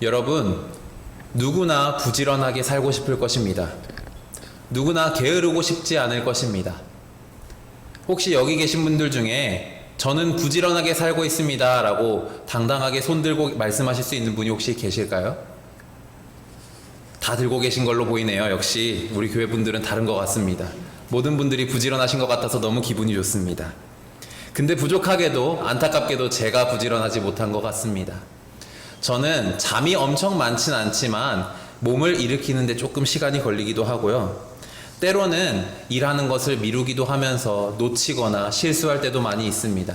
여러분, 누구나 부지런하게 살고 싶을 것입니다. 누구나 게으르고 싶지 않을 것입니다. 혹시 여기 계신 분들 중에 저는 부지런하게 살고 있습니다 라고 당당하게 손 들고 말씀하실 수 있는 분이 혹시 계실까요? 다 들고 계신 걸로 보이네요. 역시 우리 교회 분들은 다른 것 같습니다. 모든 분들이 부지런하신 것 같아서 너무 기분이 좋습니다. 근데 부족하게도 안타깝게도 제가 부지런하지 못한 것 같습니다. 저는 잠이 엄청 많진 않지만 몸을 일으키는데 조금 시간이 걸리기도 하고요. 때로는 일하는 것을 미루기도 하면서 놓치거나 실수할 때도 많이 있습니다.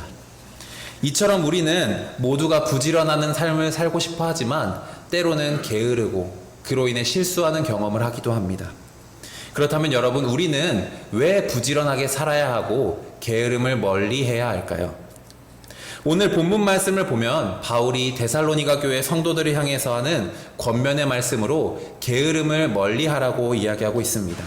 이처럼 우리는 모두가 부지런하는 삶을 살고 싶어 하지만 때로는 게으르고 그로 인해 실수하는 경험을 하기도 합니다. 그렇다면 여러분, 우리는 왜 부지런하게 살아야 하고 게으름을 멀리 해야 할까요? 오늘 본문 말씀을 보면 바울이 데살로니가 교회 성도들을 향해서 하는 권면의 말씀으로 게으름을 멀리 하라고 이야기하고 있습니다.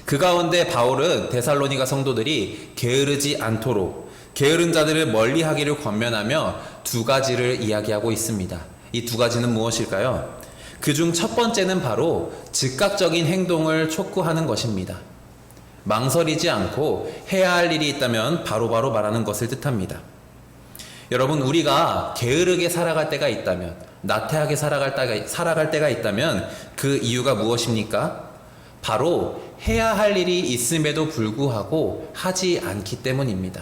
그 가운데 바울은 데살로니가 성도들이 게으르지 않도록 게으른 자들을 멀리 하기를 권면하며 두 가지를 이야기하고 있습니다. 이 두 가지는 무엇일까요? 그중 첫 번째는 바로 즉각적인 행동을 촉구하는 것입니다. 망설이지 않고 해야 할 일이 있다면 바로바로 말하는 것을 뜻합니다. 여러분, 우리가 게으르게 살아갈 때가 있다면, 나태하게 살아갈 때가 있다면 그 이유가 무엇입니까? 바로 해야 할 일이 있음에도 불구하고 하지 않기 때문입니다.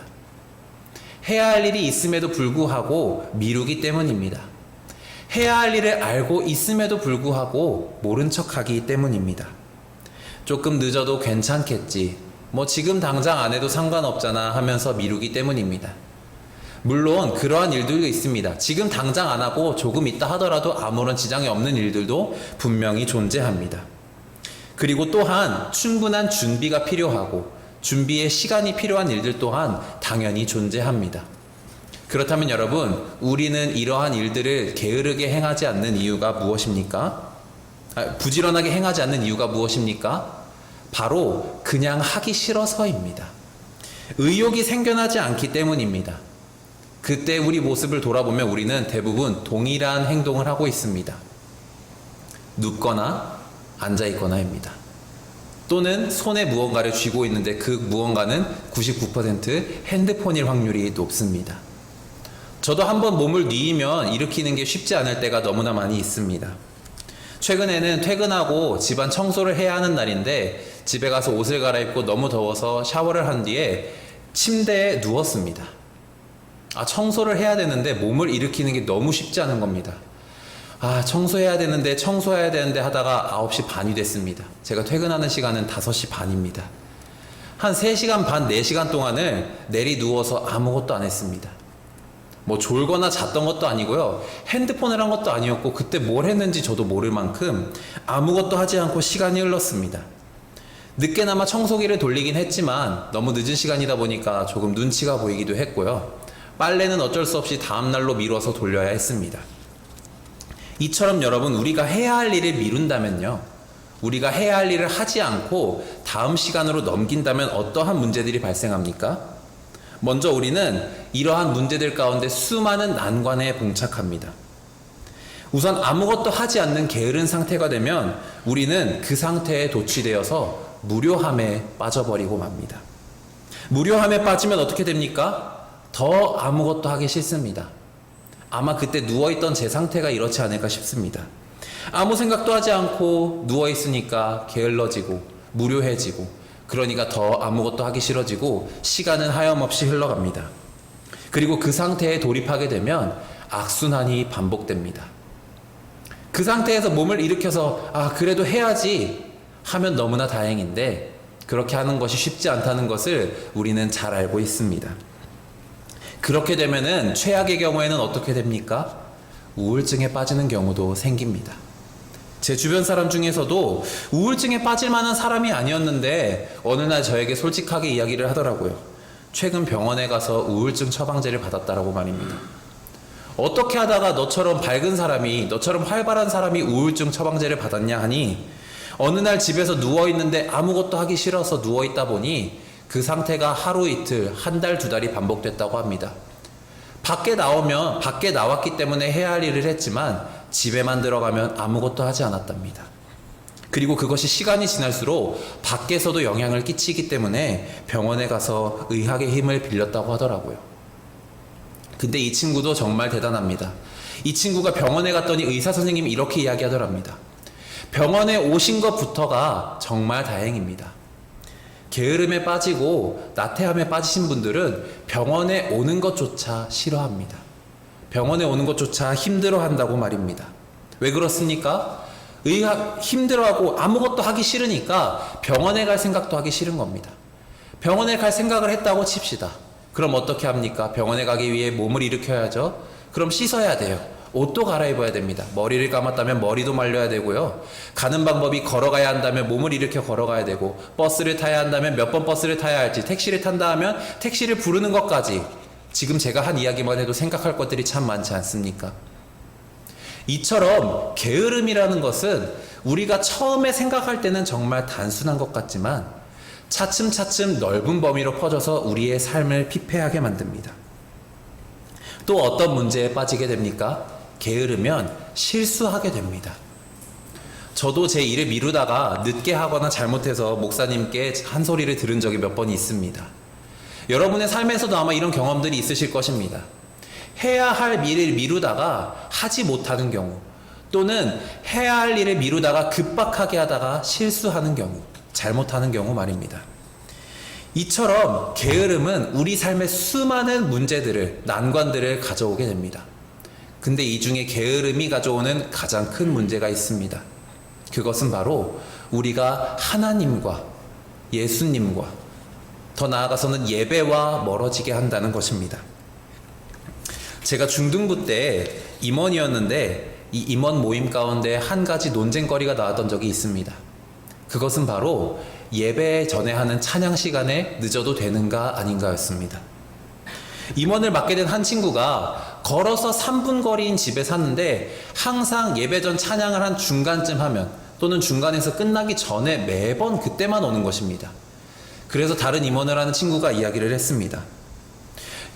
해야 할 일이 있음에도 불구하고 미루기 때문입니다. 해야 할 일을 알고 있음에도 불구하고 모른 척하기 때문입니다. 조금 늦어도 괜찮겠지, 지금 당장 안 해도 상관없잖아 하면서 미루기 때문입니다. 물론 그러한 일들도 있습니다. 지금 당장 안 하고 조금 있다 하더라도 아무런 지장이 없는 일들도 분명히 존재합니다. 그리고 또한 충분한 준비가 필요하고 준비에 시간이 필요한 일들 또한 당연히 존재합니다. 그렇다면 여러분, 우리는 이러한 일들을 게으르게 행하지 않는 이유가 무엇입니까? 부지런하게 행하지 않는 이유가 무엇입니까? 바로 그냥 하기 싫어서입니다. 의욕이 생겨나지 않기 때문입니다. 그때 우리 모습을 돌아보면 우리는 대부분 동일한 행동을 하고 있습니다. 눕거나 앉아있거나입니다. 또는 손에 무언가를 쥐고 있는데 그 무언가는 99% 핸드폰일 확률이 높습니다. 저도 한번 몸을 뉘면 일으키는 게 쉽지 않을 때가 너무나 많이 있습니다. 최근에는 퇴근하고 집안 청소를 해야 하는 날인데 집에 가서 옷을 갈아입고 너무 더워서 샤워를 한 뒤에 침대에 누웠습니다. 청소를 해야 되는데 몸을 일으키는 게 너무 쉽지 않은 겁니다. 청소해야 되는데 하다가 9시 반이 됐습니다. 제가 퇴근하는 시간은 5시 반입니다. 한 3시간 반, 4시간 동안을 내리 누워서 아무것도 안 했습니다. 졸거나 잤던 것도 아니고요. 핸드폰을 한 것도 아니었고 그때 뭘 했는지 저도 모를 만큼 아무것도 하지 않고 시간이 흘렀습니다. 늦게나마 청소기를 돌리긴 했지만 너무 늦은 시간이다 보니까 조금 눈치가 보이기도 했고요. 빨래는 어쩔 수 없이 다음날로 미뤄서 돌려야 했습니다. 이처럼 여러분, 우리가 해야 할 일을 미룬다면요, 우리가 해야 할 일을 하지 않고 다음 시간으로 넘긴다면 어떠한 문제들이 발생합니까? 먼저 우리는 이러한 문제들 가운데 수많은 난관에 봉착합니다. 우선 아무것도 하지 않는 게으른 상태가 되면 우리는 그 상태에 도취되어서 무료함에 빠져버리고 맙니다. 무료함에 빠지면 어떻게 됩니까? 더 아무것도 하기 싫습니다. 아마 그때 누워있던 제 상태가 이렇지 않을까 싶습니다. 아무 생각도 하지 않고 누워있으니까 게을러지고 무료해지고, 그러니까 더 아무것도 하기 싫어지고 시간은 하염없이 흘러갑니다. 그리고 그 상태에 돌입하게 되면 악순환이 반복됩니다. 그 상태에서 몸을 일으켜서 그래도 해야지 하면 너무나 다행인데 그렇게 하는 것이 쉽지 않다는 것을 우리는 잘 알고 있습니다. 그렇게 되면은 최악의 경우에는 어떻게 됩니까? 우울증에 빠지는 경우도 생깁니다. 제 주변 사람 중에서도 우울증에 빠질 만한 사람이 아니었는데 어느 날 저에게 솔직하게 이야기를 하더라고요. 최근 병원에 가서 우울증 처방제를 받았다라고 말입니다. 어떻게 하다가 너처럼 밝은 사람이, 너처럼 활발한 사람이 우울증 처방제를 받았냐 하니, 어느 날 집에서 누워있는데 아무것도 하기 싫어서 누워있다 보니 그 상태가 하루 이틀, 한 달, 2달이 반복됐다고 합니다. 밖에 나왔기 때문에 해야 할 일을 했지만 집에만 들어가면 아무것도 하지 않았답니다. 그리고 그것이 시간이 지날수록 밖에서도 영향을 끼치기 때문에 병원에 가서 의학의 힘을 빌렸다고 하더라고요. 근데 이 친구도 정말 대단합니다. 이 친구가 병원에 갔더니 의사 선생님이 이렇게 이야기하더랍니다. 병원에 오신 것부터가 정말 다행입니다. 게으름에 빠지고 나태함에 빠지신 분들은 병원에 오는 것조차 싫어합니다. 병원에 오는 것조차 힘들어한다고 말입니다. 왜 그렇습니까? 힘들어하고 아무것도 하기 싫으니까 병원에 갈 생각도 하기 싫은 겁니다. 병원에 갈 생각을 했다고 칩시다. 그럼 어떻게 합니까? 병원에 가기 위해 몸을 일으켜야죠. 그럼 씻어야 돼요. 옷도 갈아입어야 됩니다. 머리를 감았다면 머리도 말려야 되고요. 가는 방법이 걸어가야 한다면 몸을 일으켜 걸어가야 되고, 버스를 타야 한다면 몇 번 버스를 타야 할지, 택시를 탄다 하면 택시를 부르는 것까지, 지금 제가 한 이야기만 해도 생각할 것들이 참 많지 않습니까? 이처럼 게으름이라는 것은 우리가 처음에 생각할 때는 정말 단순한 것 같지만 차츰차츰 넓은 범위로 퍼져서 우리의 삶을 피폐하게 만듭니다. 또 어떤 문제에 빠지게 됩니까? 게으르면 실수하게 됩니다. 저도 제 일을 미루다가 늦게 하거나 잘못해서 목사님께 한 소리를 들은 적이 몇 번 있습니다. 여러분의 삶에서도 아마 이런 경험들이 있으실 것입니다. 해야 할 일을 미루다가 하지 못하는 경우, 또는 해야 할 일을 미루다가 급박하게 하다가 실수하는 경우, 잘못하는 경우 말입니다. 이처럼 게으름은 우리 삶의 수많은 문제들을, 난관들을 가져오게 됩니다. 근데 이 중에 게으름이 가져오는 가장 큰 문제가 있습니다. 그것은 바로 우리가 하나님과 예수님과 더 나아가서는 예배와 멀어지게 한다는 것입니다. 제가 중등부 때 임원이었는데 이 임원 모임 가운데 한 가지 논쟁거리가 나왔던 적이 있습니다. 그것은 바로 예배 전에 하는 찬양 시간에 늦어도 되는가 아닌가였습니다. 임원을 맡게 된 한 친구가 걸어서 3분 거리인 집에 샀는데 항상 예배 전 찬양을 한 중간쯤 하면, 또는 중간에서 끝나기 전에 매번 그때만 오는 것입니다. 그래서 다른 임원을 하는 친구가 이야기를 했습니다.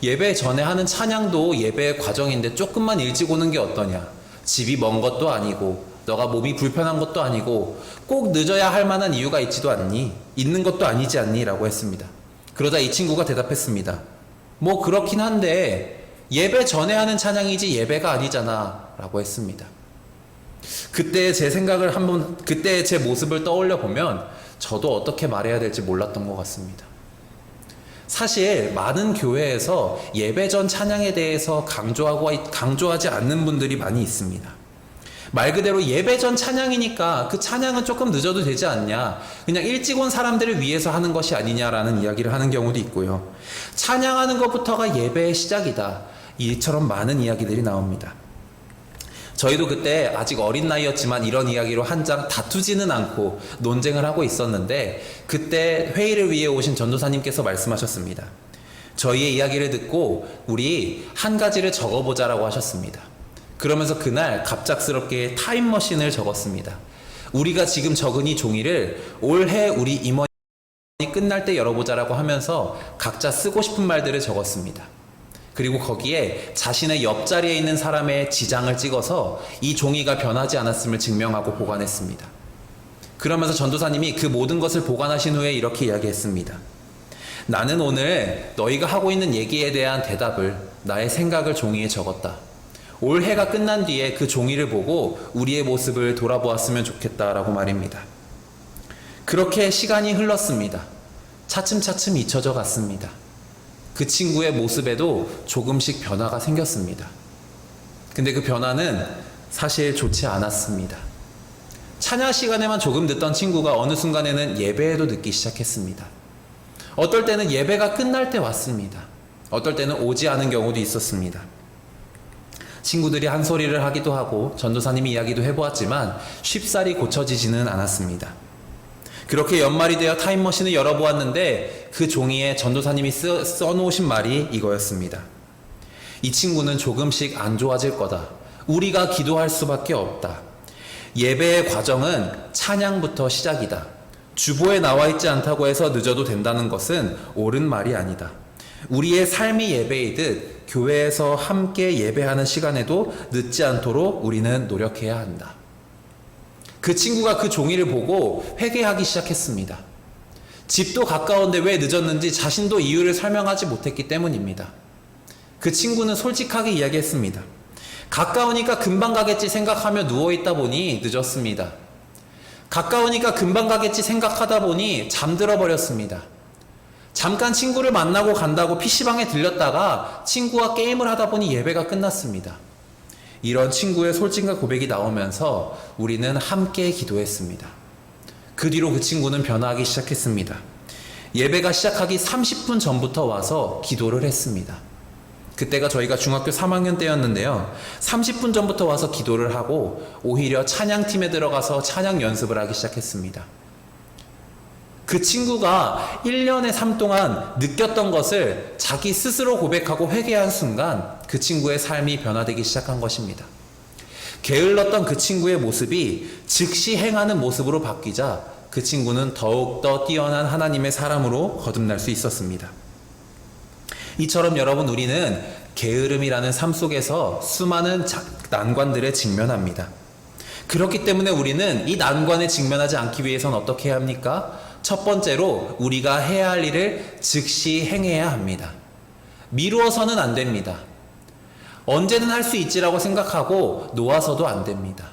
예배 전에 하는 찬양도 예배의 과정인데 조금만 일찍 오는 게 어떠냐? 집이 먼 것도 아니고 너가 몸이 불편한 것도 아니고 꼭 늦어야 할 만한 이유가 있지도 않니? 있는 것도 아니지 않니? 라고 했습니다. 그러자 이 친구가 대답했습니다. 뭐 그렇긴 한데 예배 전에 하는 찬양이지 예배가 아니잖아 라고 했습니다. 그때 그때 제 모습을 떠올려 보면 저도 어떻게 말해야 될지 몰랐던 것 같습니다. 사실 많은 교회에서 예배 전 찬양에 대해서 강조하지 않는 분들이 많이 있습니다. 말 그대로 예배 전 찬양이니까 그 찬양은 조금 늦어도 되지 않냐, 그냥 일찍 온 사람들을 위해서 하는 것이 아니냐라는 이야기를 하는 경우도 있고요. 찬양하는 것부터가 예배의 시작이다, 이처럼 많은 이야기들이 나옵니다. 저희도 그때 아직 어린 나이였지만 이런 이야기로 한창 다투지는 않고 논쟁을 하고 있었는데, 그때 회의를 위해 오신 전도사님께서 말씀하셨습니다. 저희의 이야기를 듣고 우리 한 가지를 적어보자라고 하셨습니다. 그러면서 그날 갑작스럽게 타임머신을 적었습니다. 우리가 지금 적은 이 종이를 올해 우리 임원이 끝날 때 열어보자라고 하면서 각자 쓰고 싶은 말들을 적었습니다. 그리고 거기에 자신의 옆자리에 있는 사람의 지장을 찍어서 이 종이가 변하지 않았음을 증명하고 보관했습니다. 그러면서 전도사님이 그 모든 것을 보관하신 후에 이렇게 이야기했습니다. 나는 오늘 너희가 하고 있는 얘기에 대한 대답을, 나의 생각을 종이에 적었다. 올해가 끝난 뒤에 그 종이를 보고 우리의 모습을 돌아보았으면 좋겠다라고 말입니다. 그렇게 시간이 흘렀습니다. 차츰차츰 잊혀져 갔습니다. 그 친구의 모습에도 조금씩 변화가 생겼습니다. 근데 그 변화는 사실 좋지 않았습니다. 찬양 시간에만 조금 늦던 친구가 어느 순간에는 예배에도 늦기 시작했습니다. 어떨 때는 예배가 끝날 때 왔습니다. 어떨 때는 오지 않은 경우도 있었습니다. 친구들이 한 소리를 하기도 하고 전도사님이 이야기도 해보았지만 쉽사리 고쳐지지는 않았습니다. 그렇게 연말이 되어 타임머신을 열어보았는데 그 종이에 전도사님이 써놓으신 말이 이거였습니다. 이 친구는 조금씩 안 좋아질 거다. 우리가 기도할 수밖에 없다. 예배의 과정은 찬양부터 시작이다. 주보에 나와 있지 않다고 해서 늦어도 된다는 것은 옳은 말이 아니다. 우리의 삶이 예배이듯 교회에서 함께 예배하는 시간에도 늦지 않도록 우리는 노력해야 한다. 그 친구가 그 종이를 보고 회개하기 시작했습니다. 집도 가까운데 왜 늦었는지 자신도 이유를 설명하지 못했기 때문입니다. 그 친구는 솔직하게 이야기했습니다. 가까우니까 금방 가겠지 생각하며 누워있다 보니 늦었습니다. 가까우니까 금방 가겠지 생각하다 보니 잠들어 버렸습니다. 잠깐 친구를 만나고 간다고 PC방에 들렸다가 친구와 게임을 하다 보니 예배가 끝났습니다. 이런 친구의 솔직한 고백이 나오면서 우리는 함께 기도했습니다. 그 뒤로 그 친구는 변화하기 시작했습니다. 예배가 시작하기 30분 전부터 와서 기도를 했습니다. 그때가 저희가 중학교 3학년 때였는데요. 30분 전부터 와서 기도를 하고 오히려 찬양팀에 들어가서 찬양 연습을 하기 시작했습니다. 그 친구가 1년의 삶 동안 느꼈던 것을 자기 스스로 고백하고 회개한 순간 그 친구의 삶이 변화되기 시작한 것입니다. 게을렀던 그 친구의 모습이 즉시 행하는 모습으로 바뀌자 그 친구는 더욱더 뛰어난 하나님의 사람으로 거듭날 수 있었습니다. 이처럼 여러분, 우리는 게으름이라는 삶 속에서 수많은 난관들에 직면합니다. 그렇기 때문에 우리는 이 난관에 직면하지 않기 위해서는 어떻게 해야 합니까? 첫 번째로 우리가 해야 할 일을 즉시 행해야 합니다. 미루어서는 안 됩니다. 언제든 할 수 있지라고 생각하고 놓아서도 안 됩니다.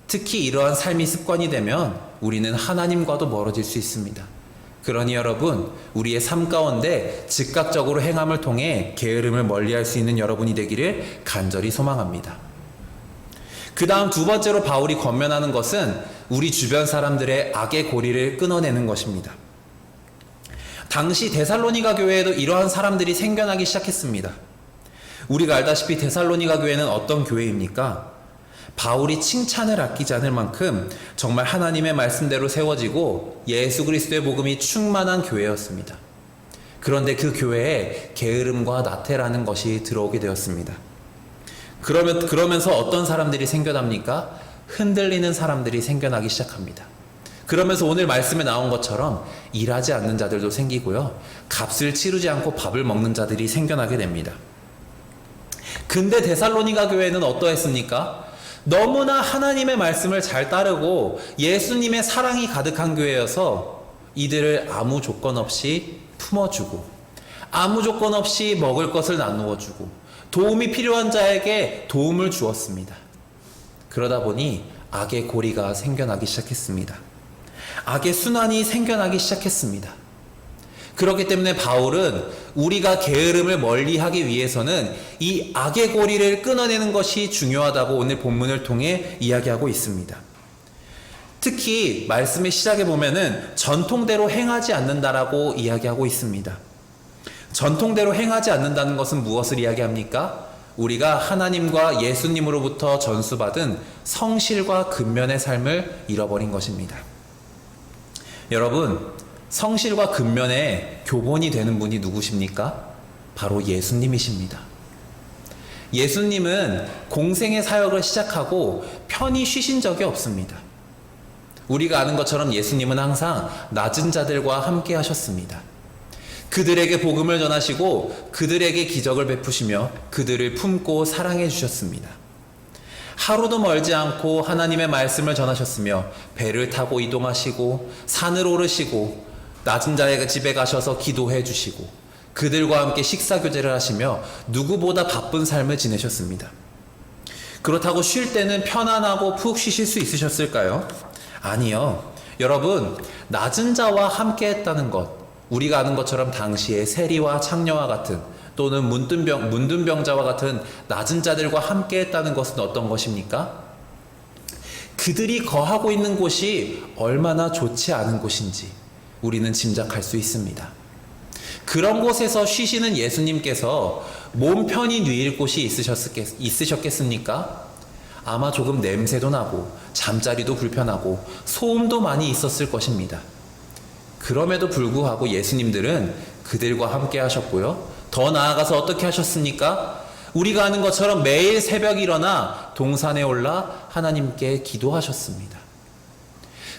특히 이러한 삶이 습관이 되면 우리는 하나님과도 멀어질 수 있습니다. 그러니 여러분, 우리의 삶 가운데 즉각적으로 행함을 통해 게으름을 멀리할 수 있는 여러분이 되기를 간절히 소망합니다. 그 다음 두 번째로 바울이 권면하는 것은 우리 주변 사람들의 악의 고리를 끊어내는 것입니다. 당시 데살로니가 교회에도 이러한 사람들이 생겨나기 시작했습니다. 우리가 알다시피 데살로니가 교회는 어떤 교회입니까? 바울이 칭찬을 아끼지 않을 만큼 정말 하나님의 말씀대로 세워지고 예수 그리스도의 복음이 충만한 교회였습니다. 그런데 그 교회에 게으름과 나태라는 것이 들어오게 되었습니다. 그러면서 어떤 사람들이 생겨납니까? 흔들리는 사람들이 생겨나기 시작합니다. 그러면서 오늘 말씀에 나온 것처럼 일하지 않는 자들도 생기고요. 값을 치르지 않고 밥을 먹는 자들이 생겨나게 됩니다. 근데 데살로니가 교회는 어떠했습니까? 너무나 하나님의 말씀을 잘 따르고 예수님의 사랑이 가득한 교회여서 이들을 아무 조건 없이 품어주고 아무 조건 없이 먹을 것을 나누어주고 도움이 필요한 자에게 도움을 주었습니다. 그러다 보니 악의 고리가 생겨나기 시작했습니다. 악의 순환이 생겨나기 시작했습니다. 그렇기 때문에 바울은 우리가 게으름을 멀리하기 위해서는 이 악의 고리를 끊어내는 것이 중요하다고 오늘 본문을 통해 이야기하고 있습니다. 특히 말씀의 시작에 보면은 전통대로 행하지 않는다라고 이야기하고 있습니다. 전통대로 행하지 않는다는 것은 무엇을 이야기합니까? 우리가 하나님과 예수님으로부터 전수받은 성실과 근면의 삶을 잃어버린 것입니다. 여러분, 성실과 근면의 교본이 되는 분이 누구십니까? 바로 예수님이십니다. 예수님은 공생의 사역을 시작하고 편히 쉬신 적이 없습니다. 우리가 아는 것처럼 예수님은 항상 낮은 자들과 함께 하셨습니다. 그들에게 복음을 전하시고 그들에게 기적을 베푸시며 그들을 품고 사랑해 주셨습니다. 하루도 멀지 않고 하나님의 말씀을 전하셨으며 배를 타고 이동하시고 산을 오르시고 낮은 자의 집에 가셔서 기도해 주시고 그들과 함께 식사 교제를 하시며 누구보다 바쁜 삶을 지내셨습니다. 그렇다고 쉴 때는 편안하고 푹 쉬실 수 있으셨을까요? 아니요. 여러분, 낮은 자와 함께 했다는 것, 우리가 아는 것처럼 당시에 세리와 창녀와 같은 또는 문둥병자와 같은 낮은 자들과 함께 했다는 것은 어떤 것입니까? 그들이 거하고 있는 곳이 얼마나 좋지 않은 곳인지 우리는 짐작할 수 있습니다. 그런 곳에서 쉬시는 예수님께서 몸 편히 누일 곳이 있으셨겠습니까? 아마 조금 냄새도 나고 잠자리도 불편하고 소음도 많이 있었을 것입니다. 그럼에도 불구하고 예수님들은 그들과 함께 하셨고요. 더 나아가서 어떻게 하셨습니까? 우리가 아는 것처럼 매일 새벽 일어나 동산에 올라 하나님께 기도하셨습니다.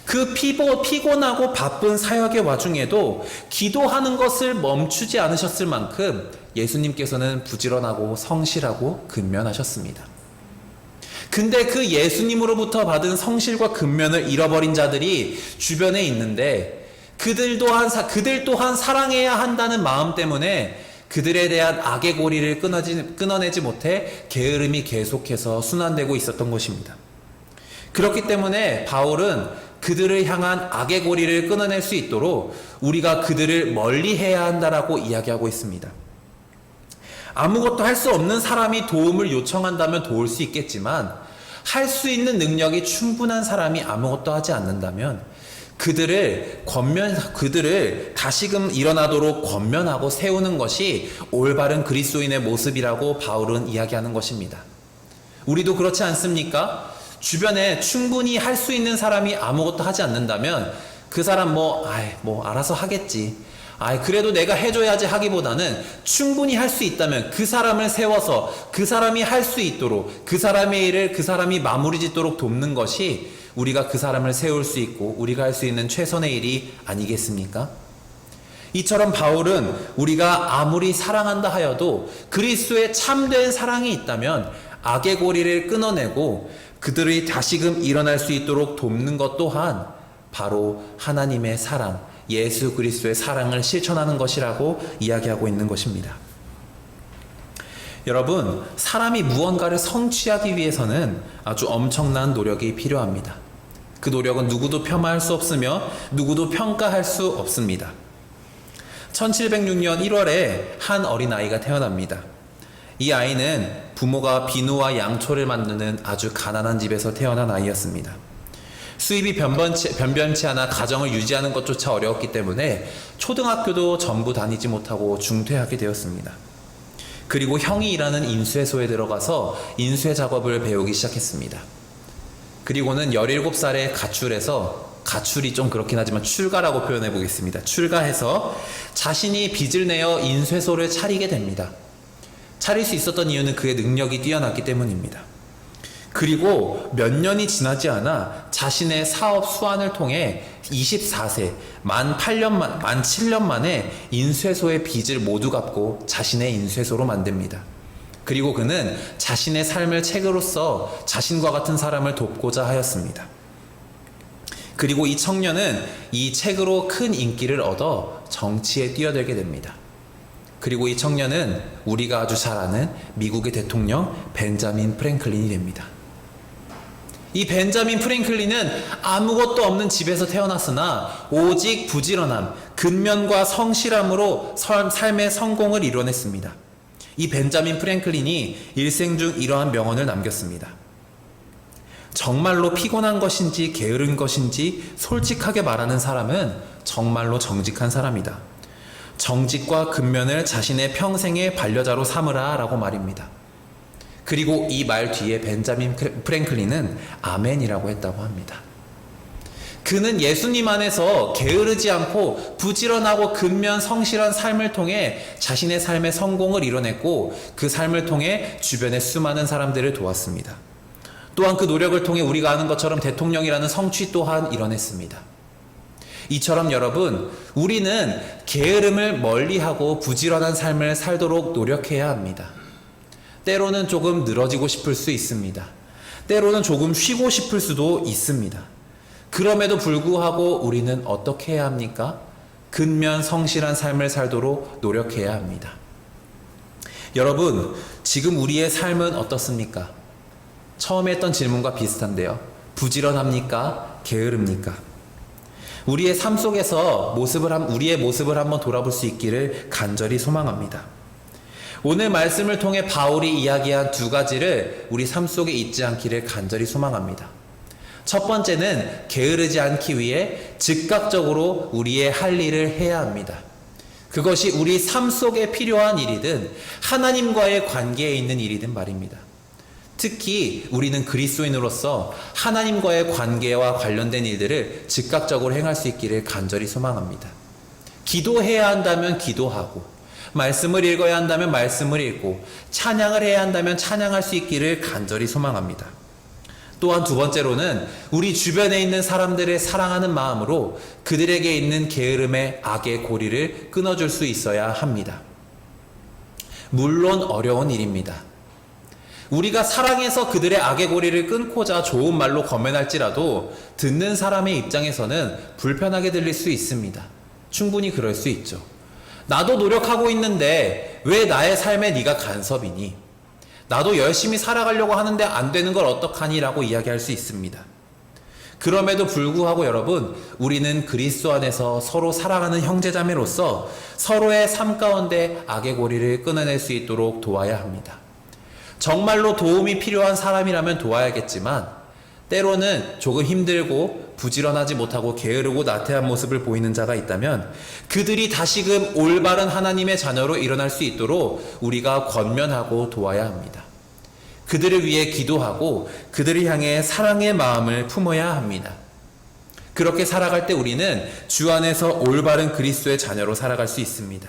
그 피곤하고 바쁜 사역의 와중에도 기도하는 것을 멈추지 않으셨을 만큼 예수님께서는 부지런하고 성실하고 근면하셨습니다. 근데 그 예수님으로부터 받은 성실과 근면을 잃어버린 자들이 주변에 있는데 그들 또한 사랑해야 한다는 마음 때문에 그들에 대한 악의 고리를 끊어내지 못해 게으름이 계속해서 순환되고 있었던 것입니다. 그렇기 때문에 바울은 그들을 향한 악의 고리를 끊어낼 수 있도록 우리가 그들을 멀리해야 한다라고 이야기하고 있습니다. 아무것도 할 수 없는 사람이 도움을 요청한다면 도울 수 있겠지만 할 수 있는 능력이 충분한 사람이 아무것도 하지 않는다면 그들을 다시금 일어나도록 권면하고 세우는 것이 올바른 그리스도인의 모습이라고 바울은 이야기하는 것입니다. 우리도 그렇지 않습니까? 주변에 충분히 할 수 있는 사람이 아무것도 하지 않는다면 그 사람 알아서 하겠지. 그래도 내가 해줘야지 하기보다는 충분히 할 수 있다면 그 사람을 세워서 그 사람이 할 수 있도록 그 사람의 일을 그 사람이 마무리 짓도록 돕는 것이 우리가 그 사람을 세울 수 있고 우리가 할 수 있는 최선의 일이 아니겠습니까? 이처럼 바울은 우리가 아무리 사랑한다 하여도 그리스도의 참된 사랑이 있다면 악의 고리를 끊어내고 그들이 다시금 일어날 수 있도록 돕는 것 또한 바로 하나님의 사랑, 예수 그리스도의 사랑을 실천하는 것이라고 이야기하고 있는 것입니다. 여러분, 사람이 무언가를 성취하기 위해서는 아주 엄청난 노력이 필요합니다. 그 노력은 누구도 폄하할 수 없으며 누구도 평가할 수 없습니다. 1706년 1월에 한 어린아이가 태어납니다. 이 아이는 부모가 비누와 양초를 만드는 아주 가난한 집에서 태어난 아이였습니다. 수입이 변변치 않아 가정을 유지하는 것조차 어려웠기 때문에 초등학교도 전부 다니지 못하고 중퇴하게 되었습니다. 그리고 형이 일하는 인쇄소에 들어가서 인쇄 작업을 배우기 시작했습니다. 그리고는 17살에 가출이 좀 그렇긴 하지만 출가라고 표현해 보겠습니다. 출가해서 자신이 빚을 내어 인쇄소를 차리게 됩니다. 차릴 수 있었던 이유는 그의 능력이 뛰어났기 때문입니다. 그리고 몇 년이 지나지 않아 자신의 사업 수완을 통해 24세, 만 7년 만에 인쇄소의 빚을 모두 갚고 자신의 인쇄소로 만듭니다. 그리고 그는 자신의 삶을 책으로 써 자신과 같은 사람을 돕고자 하였습니다. 그리고 이 청년은 이 책으로 큰 인기를 얻어 정치에 뛰어들게 됩니다. 그리고 이 청년은 우리가 아주 잘 아는 미국의 대통령 벤자민 프랭클린이 됩니다. 이 벤자민 프랭클린은 아무것도 없는 집에서 태어났으나 오직 부지런함, 근면과 성실함으로 삶의 성공을 이뤄냈습니다. 이 벤자민 프랭클린이 일생 중 이러한 명언을 남겼습니다. 정말로 피곤한 것인지 게으른 것인지 솔직하게 말하는 사람은 정말로 정직한 사람이다. 정직과 근면을 자신의 평생의 반려자로 삼으라 라고 말입니다. 그리고 이 말 뒤에 벤자민 프랭클린은 아멘이라고 했다고 합니다. 그는 예수님 안에서 게으르지 않고 부지런하고 근면 성실한 삶을 통해 자신의 삶의 성공을 이뤄냈고 그 삶을 통해 주변의 수많은 사람들을 도왔습니다. 또한 그 노력을 통해 우리가 아는 것처럼 대통령이라는 성취 또한 이뤄냈습니다. 이처럼 여러분, 우리는 게으름을 멀리하고 부지런한 삶을 살도록 노력해야 합니다. 때로는 조금 늘어지고 싶을 수 있습니다. 때로는 조금 쉬고 싶을 수도 있습니다. 그럼에도 불구하고 우리는 어떻게 해야 합니까? 근면 성실한 삶을 살도록 노력해야 합니다. 여러분, 지금 우리의 삶은 어떻습니까? 처음에 했던 질문과 비슷한데요. 부지런합니까? 게으릅니까? 우리의 삶 속에서 우리의 모습을 한번 돌아볼 수 있기를 간절히 소망합니다. 오늘 말씀을 통해 바울이 이야기한 두 가지를 우리 삶 속에 잊지 않기를 간절히 소망합니다. 첫 번째는 게으르지 않기 위해 즉각적으로 우리의 할 일을 해야 합니다. 그것이 우리 삶 속에 필요한 일이든 하나님과의 관계에 있는 일이든 말입니다. 특히 우리는 그리스도인으로서 하나님과의 관계와 관련된 일들을 즉각적으로 행할 수 있기를 간절히 소망합니다. 기도해야 한다면 기도하고, 말씀을 읽어야 한다면 말씀을 읽고, 찬양을 해야 한다면 찬양할 수 있기를 간절히 소망합니다. 또한 두 번째로는 우리 주변에 있는 사람들을 사랑하는 마음으로 그들에게 있는 게으름의 악의 고리를 끊어줄 수 있어야 합니다. 물론 어려운 일입니다. 우리가 사랑해서 그들의 악의 고리를 끊고자 좋은 말로 권면할지라도 듣는 사람의 입장에서는 불편하게 들릴 수 있습니다. 충분히 그럴 수 있죠. 나도 노력하고 있는데 왜 나의 삶에 네가 간섭이니? 나도 열심히 살아가려고 하는데 안 되는 걸 어떡하니? 라고 이야기할 수 있습니다. 그럼에도 불구하고 여러분, 우리는 그리스도 안에서 서로 사랑하는 형제자매로서 서로의 삶 가운데 악의 고리를 끊어낼 수 있도록 도와야 합니다. 정말로 도움이 필요한 사람이라면 도와야겠지만 때로는 조금 힘들고 부지런하지 못하고 게으르고 나태한 모습을 보이는 자가 있다면 그들이 다시금 올바른 하나님의 자녀로 일어날 수 있도록 우리가 권면하고 도와야 합니다. 그들을 위해 기도하고 그들을 향해 사랑의 마음을 품어야 합니다. 그렇게 살아갈 때 우리는 주 안에서 올바른 그리스도의 자녀로 살아갈 수 있습니다.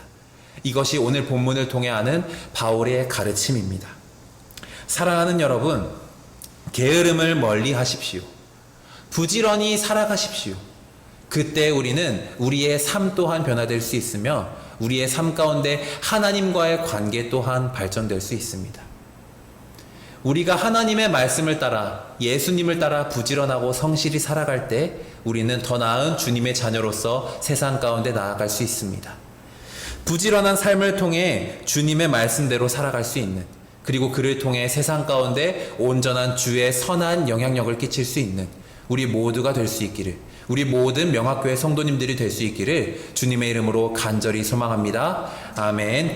이것이 오늘 본문을 통해 하는 바울의 가르침입니다. 사랑하는 여러분, 게으름을 멀리 하십시오. 부지런히 살아가십시오. 그때 우리는 우리의 삶 또한 변화될 수 있으며 우리의 삶 가운데 하나님과의 관계 또한 발전될 수 있습니다. 우리가 하나님의 말씀을 따라 예수님을 따라 부지런하고 성실히 살아갈 때 우리는 더 나은 주님의 자녀로서 세상 가운데 나아갈 수 있습니다. 부지런한 삶을 통해 주님의 말씀대로 살아갈 수 있는, 그리고 그를 통해 세상 가운데 온전한 주의 선한 영향력을 끼칠 수 있는 우리 모두가 될 수 있기를, 우리 모든 명학교회 성도님들이 될 수 있기를 주님의 이름으로 간절히 소망합니다. 아멘.